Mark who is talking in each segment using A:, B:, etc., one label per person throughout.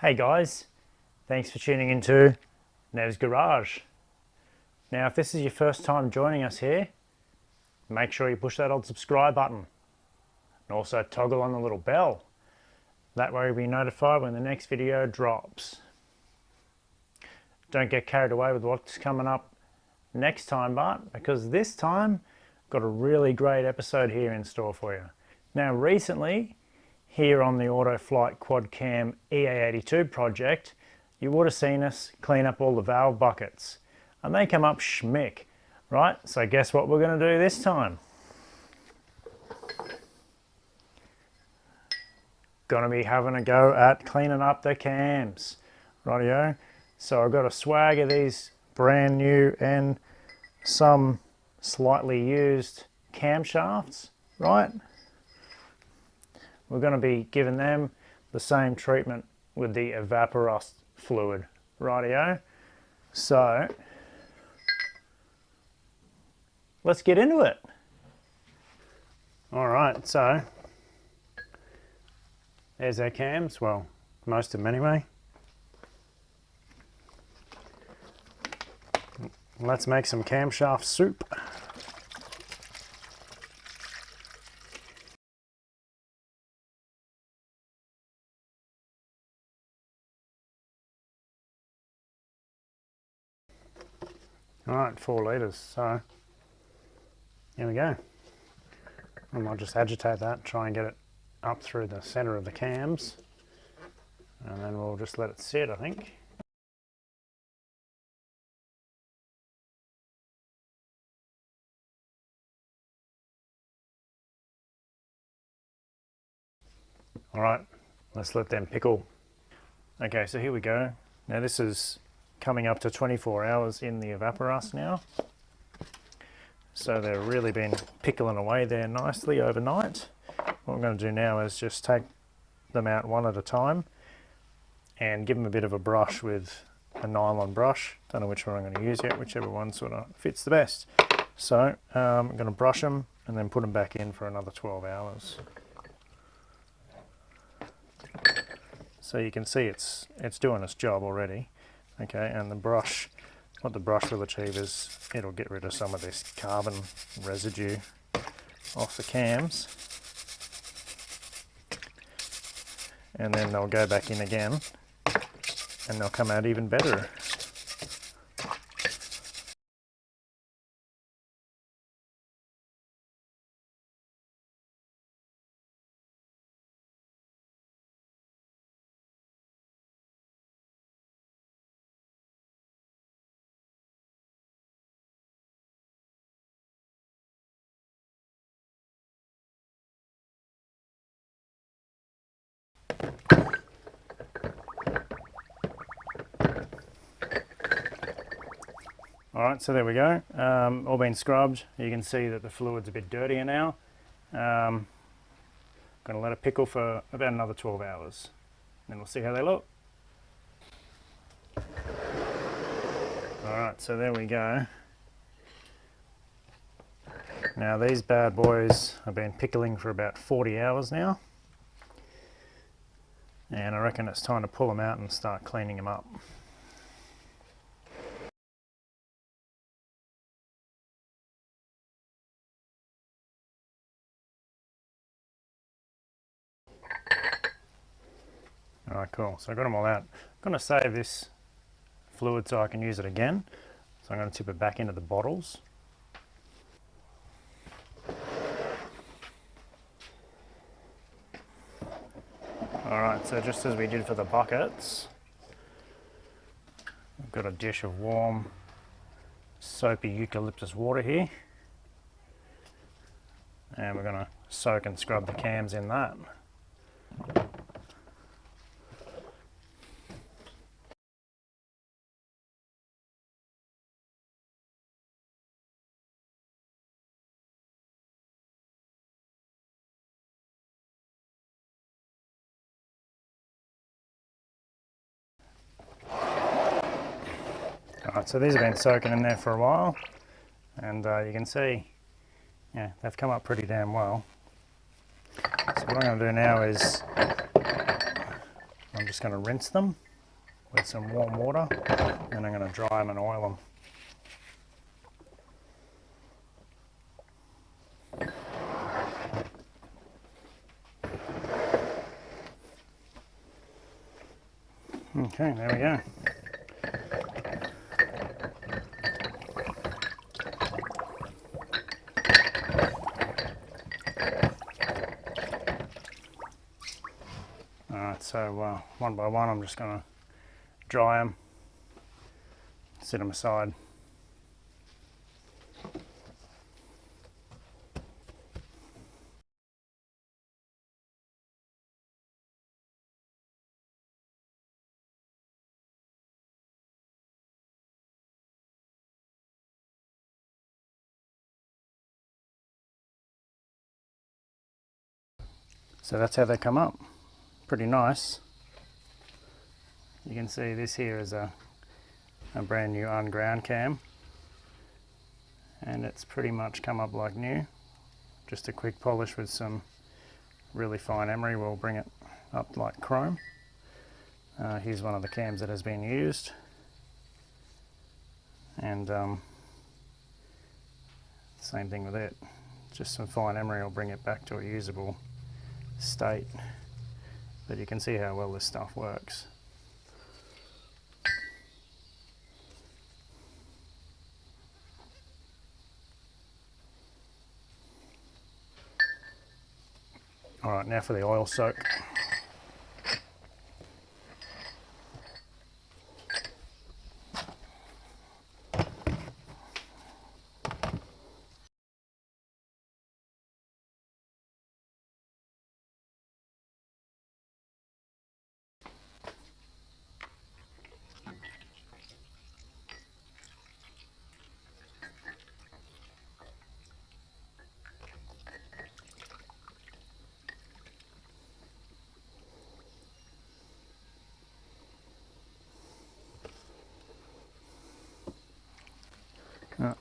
A: Hey guys, thanks for tuning into Nev's Garage. Now if this is your first time joining us here, make sure you push that old subscribe button and also toggle on the little bell. That way you'll be notified when the next video drops. Don't get carried away with what's coming up next time, because this time got a really great episode here in store for you. Now recently, here on the Autoflight Quadcam EA82 project, you would have seen us clean up all the valve buckets, and they come up schmick, right? So guess what we're going to do this time? Going to be having a go at cleaning up the cams, rightio. So I've got a swag of these brand new and some slightly used camshafts, right? We're going to be giving them the same treatment with the evaporust fluid, rightio. So let's get into it. All right, so there's our cams, well, most of them anyway. Let's make some camshaft soup. All right, 4 litres, so here we go. I might just agitate that, try and get it up through the centre of the cams, and then we'll just let it sit, I think. All right, let's let them pickle. Okay, so here we go. Now this is coming up to 24 hours in the evaporust now. So they've really been pickling away there nicely overnight. What I'm going to do now is just take them out one at a time and give them a bit of a brush with a nylon brush. Don't know which one I'm going to use yet, whichever one sort of fits the best. So I'm going to brush them and then put them back in for another 12 hours. So you can see it's doing its job already. Okay, and the brush, what the brush will achieve is it'll get rid of some of this carbon residue off the cams. And then they'll go back in again and they'll come out even better. Alright, so there we go, all been scrubbed. You can see that the fluid's a bit dirtier now. Going to let it pickle for about another 12 hours. Then we'll see how they look. Alright, so there we go. Now these bad boys have been pickling for about 40 hours now. And I reckon it's time to pull them out and start cleaning them up. Alright, cool. So I got them all out. I'm going to save this fluid so I can use it again. So I'm going to tip it back into the bottles. Alright, so just as we did for the buckets, I've got a dish of warm, soapy eucalyptus water here. And we're going to soak and scrub the cams in that. Alright, so these have been soaking in there for a while, and you can see, yeah, they've come up pretty damn well. So what I'm going to do now is just going to rinse them with some warm water, and I'm going to dry them and oil them. Okay, there we go. Alright, so one by one I'm just going to dry them, set them aside. So that's how they come up. Pretty nice. You can see this here is a brand new unground cam, and it's pretty much come up like new. Just a quick polish with some really fine emery will bring it up like chrome. Here's one of the cams that has been used, and same thing with it. Just some fine emery will bring it back to a usable state. But you can see how well this stuff works. Alright, now for the oil soak.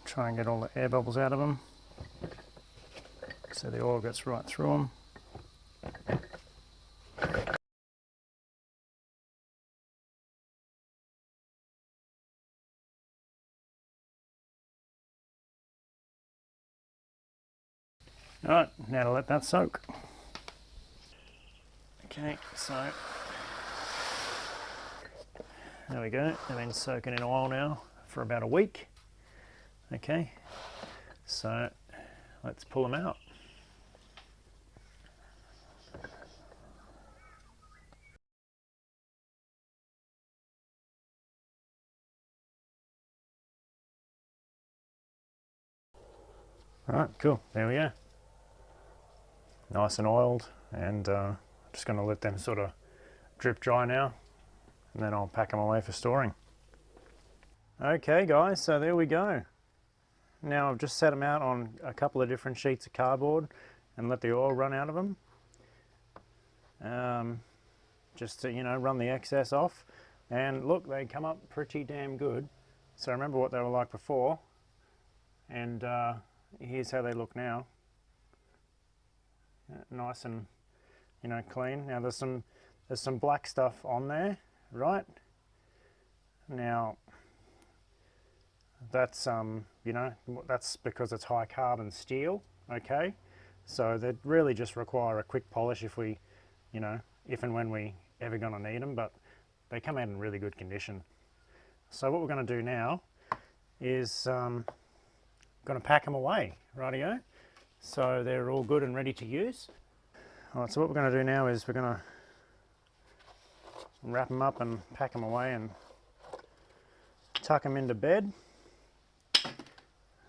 A: Try and get all the air bubbles out of them so the oil gets right through them. Alright, now to let that soak. Okay, so there we go. They've been soaking in oil now for about a week. Okay, so let's pull them out. Alright, cool, there we go. Nice and oiled, and just going to let them sort of drip dry now, and then I'll pack them away for storing. Okay guys, so there we go. Now I've just set them out on a couple of different sheets of cardboard and let the oil run out of them. Just to, you know, run the excess off. And look, they come up pretty damn good. So remember what they were like before. And here's how they look now. Nice and, you know, clean. Now there's some black stuff on there, right? Now that's you know, that's because it's high carbon steel. Okay, so they really just require a quick polish if we, you know, if and when we ever going to need them, but they come out in really good condition. So what we're going to do now is going to pack them away, rightio. So they're all good and ready to use. All right, so what we're going to do now is we're going to wrap them up and pack them away and tuck them into bed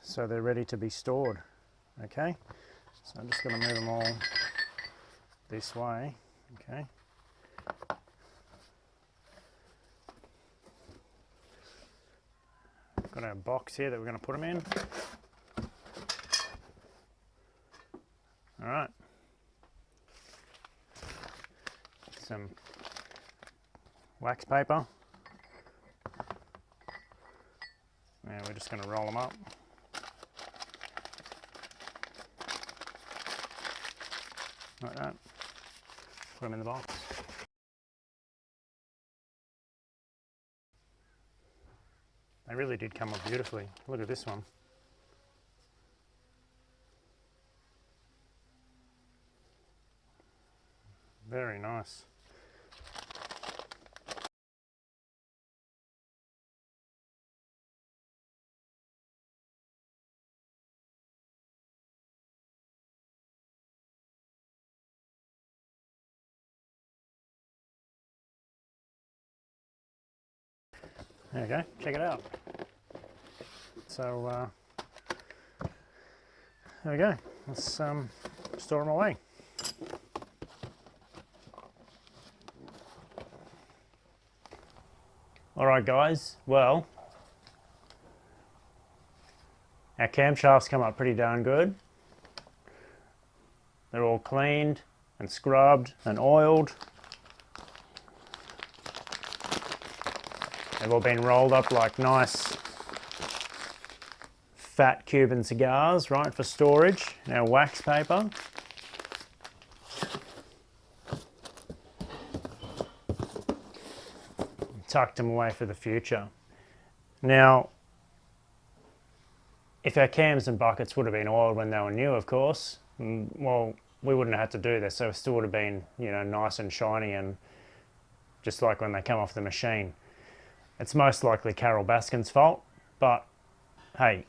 A: so they're ready to be stored. Okay, so I'm just going to move them all this way. Okay, got our box here that we're going to put them in. All right, some wax paper. Now we're just going to roll them up. Like that. Put them in the box. They really did come up beautifully. Look at this one. Very nice. There you go, check it out. So there we go, let's store them away. Alright guys, well, our camshafts come up pretty darn good. They're all cleaned and scrubbed and oiled. They've all been rolled up like nice fat Cuban cigars, right, for storage in our wax paper. Tucked them away for the future. Now, if our cams and buckets would have been oiled when they were new, of course, well, we wouldn't have had to do this, so it still would have been, you know, nice and shiny and just like when they come off the machine. It's most likely Carol Baskin's fault, but hey,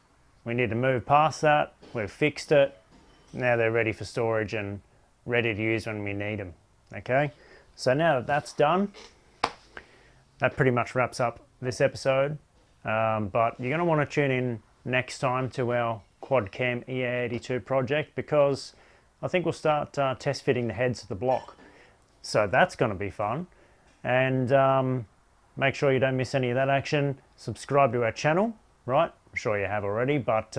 A: we need to move past that. We've fixed it. Now they're ready for storage and ready to use when we need them. Okay, so now that that's done, that pretty much wraps up this episode. But you're going to want to tune in next time to our Quad Cam EA82 project, because I think we'll start test fitting the heads of the block. So that's going to be fun. And make sure you don't miss any of that action. Subscribe to our channel, right? I'm sure you have already, but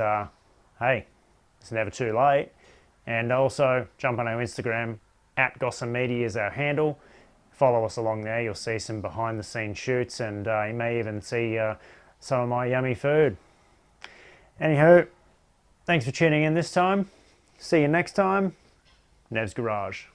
A: hey, it's never too late. And also jump on our Instagram, @GossomMedia is our handle. Follow us along there. You'll see some behind the scenes shoots, and you may even see some of my yummy food. Anywho, thanks for tuning in this time. See you next time. Nev's Garage.